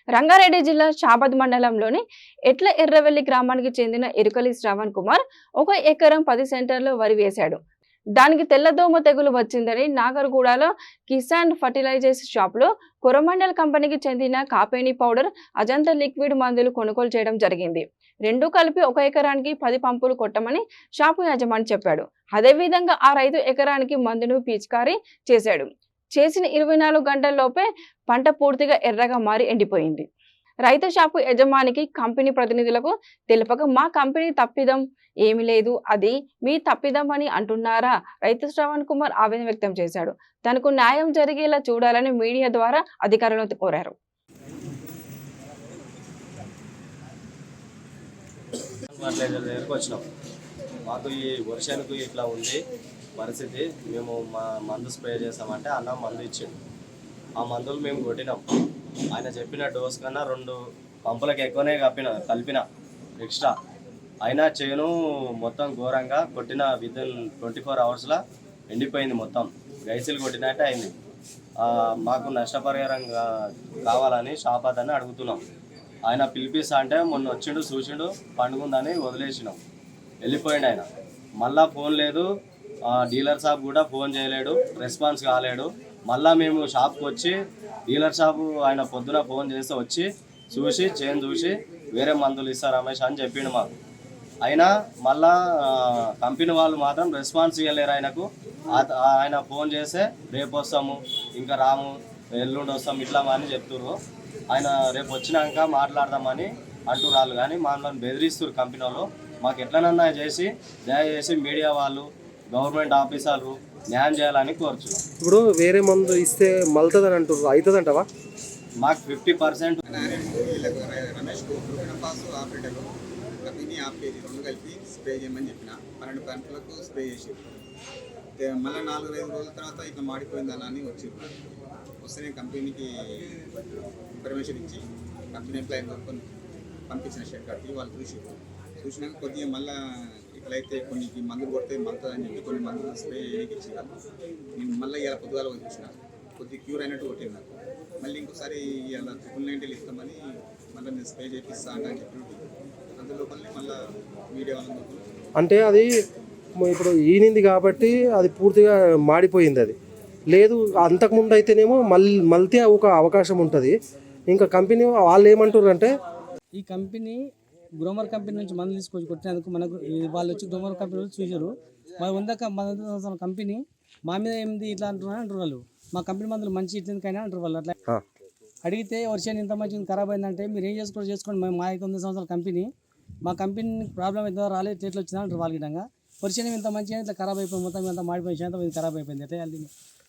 రంగారెడ్డి జిల్లా షాబాద్ మండలంలోని ఎట్ల ఎర్రవెల్లి గ్రామానికి చెందిన ఎరుకలి శ్రవణ్ కుమార్ 1 ఎకరం 10 సెంటర్లో వరి వేశాడు. దానికి తెల్లదోమ తెగులు వచ్చిందని నాగర్గూడలో కిసాన్ ఫర్టిలైజర్స్ షాపులో కొరమండల్ కంపెనీకి చెందిన కాపేని పౌడర్, అజంతా లిక్విడ్ మందులు కొనుగోలు చేయడం జరిగింది. రెండు కలిపి 1 ఎకరానికి 10 పంపులు కొట్టమని షాపు యజమాని చెప్పాడు. అదేవిధంగా ఆ రైతు ఎకరానికి మందును పిచికారీ చేశాడు. చేసిన 24 గంటల్లోపే పంట పూర్తిగా ఎర్రగా మారి ఎండిపోయింది. రైతు షాపు యజమానికి కంపెనీ ప్రతినిధులకు తెలుపక మా కంపెనీ తప్పిదం ఏమీ లేదు, అది మీ తప్పిదం అని అంటున్నారా? రైతు శ్రవణ్ కుమార్ ఆవేదన వ్యక్తం చేశాడు. తనకు న్యాయం జరిగేలా చూడాలని మీడియా ద్వారా అధికారులను కోరారు. మాకు ఈ వర్షానికి ఇట్లా ఉంది పరిస్థితి. మేము మందు స్ప్రే చేసామంటే అన్న మందు ఇచ్చిండు. ఆ మందులు మేము కొట్టినాం. ఆయన చెప్పిన డోస్ కన్నా 2 పంపులకు ఎక్కువనే కలిపిన ఎక్స్ట్రా. అయినా చేను మొత్తం ఘోరంగా కొట్టిన విదిన్ 24 అవర్స్లో ఎండిపోయింది. మొత్తం గైసిలు కొట్టినట్టే అయింది. మాకు నష్టపరిహారం కావాలని షాప్ అతన్ని అడుగుతున్నాం. ఆయన పిలిపిస్తా అంటే మొన్న వచ్చిండు, చూసిండు, పండుగుందని వదిలేసినాం, వెళ్ళిపోయిండు ఆయన. మళ్ళా ఫోన్ లేదు, డీలర్ షాప్ కూడా ఫోన్ చేయలేడు, రెస్పాన్స్ కాలేడు. మళ్ళీ మేము షాప్కి వచ్చి డీలర్ షాపు ఆయన పొద్దున ఫోన్ చేస్తే వచ్చి చూసి చేను చూసి వేరే మందులు ఇస్తారు రమేష్ అని చెప్పిండు మాకు. అయినా మళ్ళా కంపెనీ వాళ్ళు మాత్రం రెస్పాన్స్ ఇవ్వలేరు ఆయనకు. ఆయన ఫోన్ చేస్తే రేపు వస్తాము, ఇంకా రాము, ఎల్లుండి వస్తాం, ఇట్లా అని చెప్తున్నారు. ఆయన రేపు వచ్చినాక మాట్లాడదామని అంటున్నారు. కానీ మమ్మల్ని బెదిరిస్తారు కంపెనీ వాళ్ళు. మాకు ఎట్లనన్నా చేసి దయచేసి మీడియా వాళ్ళు, గవర్నమెంట్ ఆఫీసర్లు న్యాయం చేయాలని కోరుచున్నాం. ఇప్పుడు వేరే మందు ఇస్తే మలుతుందని అంటారు, అవుతుందంటవా? మాకు 50% రమేష్ కంపెనీ ఆపేది 2 కలిపి స్ప్రే చేయమని చెప్పిన 12 గంటలకు స్ప్రే చేసి మళ్ళీ 4-5 రోజుల తర్వాత ఇట్లా మాడిపోయిందని అని వచ్చింది. వస్తేనే కంపెనీకి ఇన్ఫర్మేషన్ ఇచ్చి కంపెనీ ఎంప్లాయీ పంపించిన షెడ్ కట్టి వాళ్ళు చూసినాక కొద్దిగా మళ్ళీ ఇట్లయితే కొన్ని మందులు కొడితే మంతుందని చెప్పి కొన్ని మందులు స్ప్రే ఇచ్చి నేను మళ్ళీ ఇలా పొద్దుగాల చూసిన కొద్దిగా క్యూర్ అయినట్టు కొట్టింది నాకు. మళ్ళీ ఇంకోసారి ఇలా 990 ఇస్తామని మళ్ళీ నేను స్ప్రే చేపిస్తా అని చెప్పి అందులోపలనే మళ్ళీ మీడియా వాళ్ళ అంటే అది ఇప్పుడు ఈనింది కాబట్టి అది పూర్తిగా మాడిపోయింది. అది లేదు, అంతకుముందు అయితేనేమో మళ్ళీ ఒక అవకాశం ఉంటుంది. ఇంకా కంపెనీ వాళ్ళు ఏమంటారు అంటే ఈ కంపెనీ గ్రోమర్ కంపెనీ నుంచి మందులు తీసుకొచ్చి కొట్టినందుకు మనకు వాళ్ళు వచ్చి గ్రోమర్ కంపెనీ వాళ్ళు చూసారు. మన కంపెనీ మా మీద ఏంది ఇట్లా అంటారు వాళ్ళు. మా కంపెనీ మందులు మంచి ఇట్లకైనా అంటారు వాళ్ళు. అట్లా అడిగితే వర్షాన్ని ఇంత మంచిగా ఖరాబ్ అయిందంటే మీరు ఏం చేసుకోండి, మేము మా 9 సంవత్సరాల కంపెనీ, మా కంపెనీ ప్రాబ్లం అయితే రాలేదు, ఎట్లా వచ్చిందా అంటారు వాళ్ళ విధంగా. వర్షాన్ని ఇంత మంచిగా ఇట్లా ఖరాబ్ అయిపోయింది, మొత్తం ఇంత మాడిపోయింది, అంతా ఖరాబ్ అయిపోయింది. ఎట్లా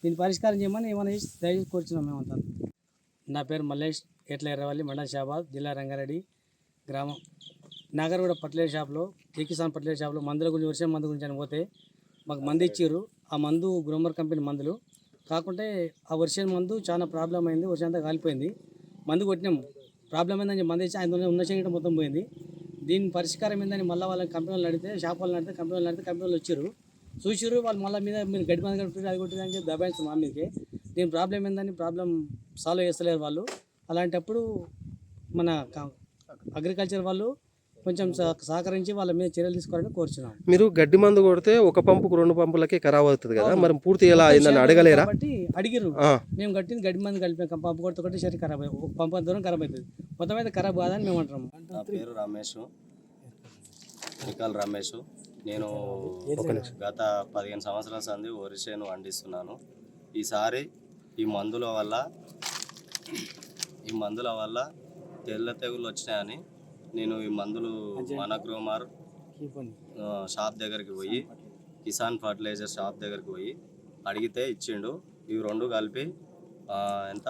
దీన్ని పరిష్కారం చేయమని ఏమైనా చేసి దయచేసి కోరుచున్నాం మేమంతా. నా పేరు మల్లేష్, ఎట్ల ఎర్రవల్లి, మండల్ షాబాద్, జిల్లా రంగారెడ్డి, గ్రామం. నాగర్గూడ ఫర్టిలైజర్ షాప్లో, కిసాన్ ఫర్టిలైజర్ షాప్లో మందుల గురించి, వర్షం మందు గురించి అని పోతే మాకు మందు ఇచ్చారు. ఆ మందు గ్రోమర్ కంపెనీ మందులు కాకుంటే ఆ వర్షం మందు చాలా ప్రాబ్లం అయింది. వర్షం అంతా కాలిపోయింది. మందు కొట్టినాము, ప్రాబ్లం అయిందని మందు ఇచ్చి ఆయన ఉన్న చేయడం మొత్తం పోయింది. దీని పరిష్కారం ఏందని మళ్ళీ వాళ్ళ కంపెనీ వాళ్ళు నడితే, షాప్ వాళ్ళు నడితే, కంపెనీ వాళ్ళు వచ్చారు, చూసారు. వాళ్ళు మళ్ళీ మీద మీరు గడ్డి మంది కట్టుకుంటే అది కొట్టిందని చెప్పి దబాయిస్తారు మా మీదకి. దీని ప్రాబ్లం ఏందని ప్రాబ్లం సాల్వ్ చేస్తలేరు వాళ్ళు. అలాంటప్పుడు మన అగ్రికల్చర్ వాళ్ళు కొంచెం సహకరించి వాళ్ళ మీద చర్యలు తీసుకోవాలని కోరుచున్నాం. మీరు గడ్డి మందు కొడితే 1 పంపుకు 2 పంపులకే ఖరాబ్ అవుతుంది కదా, మరి పూర్తి ఎలా అయిందని అడగలేరా? కాబట్టి అడిగారు. మేము కట్టింది గడ్డి మందు కలిపాం, పంపు కొడితే సరి ఖరాబ్ అయ్యి 1 పంపు దూరం ఖరాబ్ అవుతుంది, మొత్తం అయితే ఖరాబ్ కాదని మేము అంటున్నాము. నా పేరు రమేష్, రమేష్. నేను గత 15 సంవత్సరాల సంది వరి చేను పండిస్తున్నాను. ఈసారి ఈ మందుల వల్ల తెల్ల తెగులు వచ్చినాయని నేను ఈ మందులు మన గ్రోమర్ షాప్ దగ్గరికి పోయి, కిసాన్ ఫర్టిలైజర్ షాప్ దగ్గరికి పోయి అడిగితే ఇచ్చిండు. ఇవి 2 కలిపి ఎంత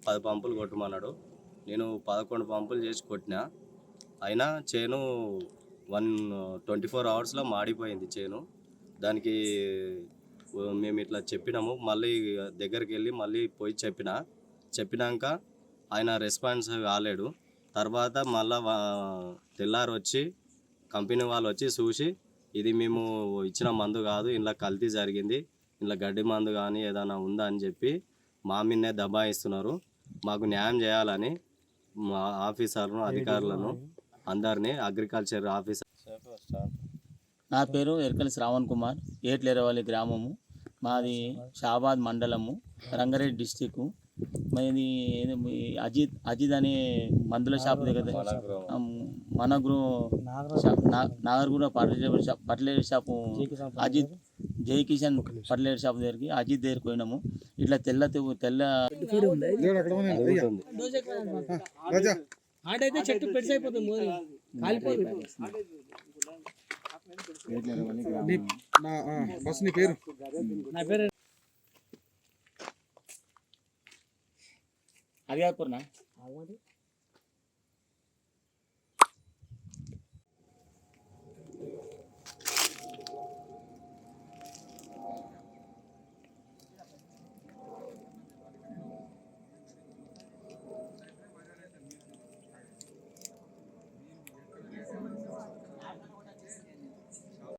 10 పంపులు కొట్టమన్నాడు. నేను 11 పంపులు చేసి కొట్టినా. అయినా చేను 24 అవర్స్లో మాడిపోయింది చేను. దానికి మేము ఇట్లా చెప్పినాము. మళ్ళీ దగ్గరికి వెళ్ళి మళ్ళీ పోయి చెప్పినాక ఆయన రెస్పాన్స్ కాలేడు. తర్వాత మళ్ళీ తెల్లారి వచ్చి కంపెనీ వాళ్ళు వచ్చి చూసి ఇది మేము ఇచ్చిన మందు కాదు, ఇంట్లో కల్తీ జరిగింది, ఇంట్లో గడ్డి మందు కానీ ఏదైనా ఉందా అని చెప్పి మా మీదనే దబాయిస్తున్నారు. మాకు న్యాయం చేయాలని మా ఆఫీసర్లను అధికారులను అందరినీ అగ్రికల్చర్ ఆఫీసర్ నా పేరు ఎర్కలి శ్రావణ్ కుమార్, ఏట్లేరవల్లి గ్రామము, మాది షాబాద్ మండలము, రంగారెడ్డి డిస్టిక్. మాది అజిత్ అనే మందుల షాప్ దగ్గర మనగ్రో నాగర్గూడ ఫర్టిలైజర్ షాపు అజిత్ జై కిషన్ ఫర్టిలైజర్ షాప్ దగ్గరికి అజిత్ దగ్గరికి పోయినాము. ఇట్లా తెల్ల ఆడైతే చెట్టు పెడిసి అయిపోతుంది, నా పేరు అది కాకపోయినా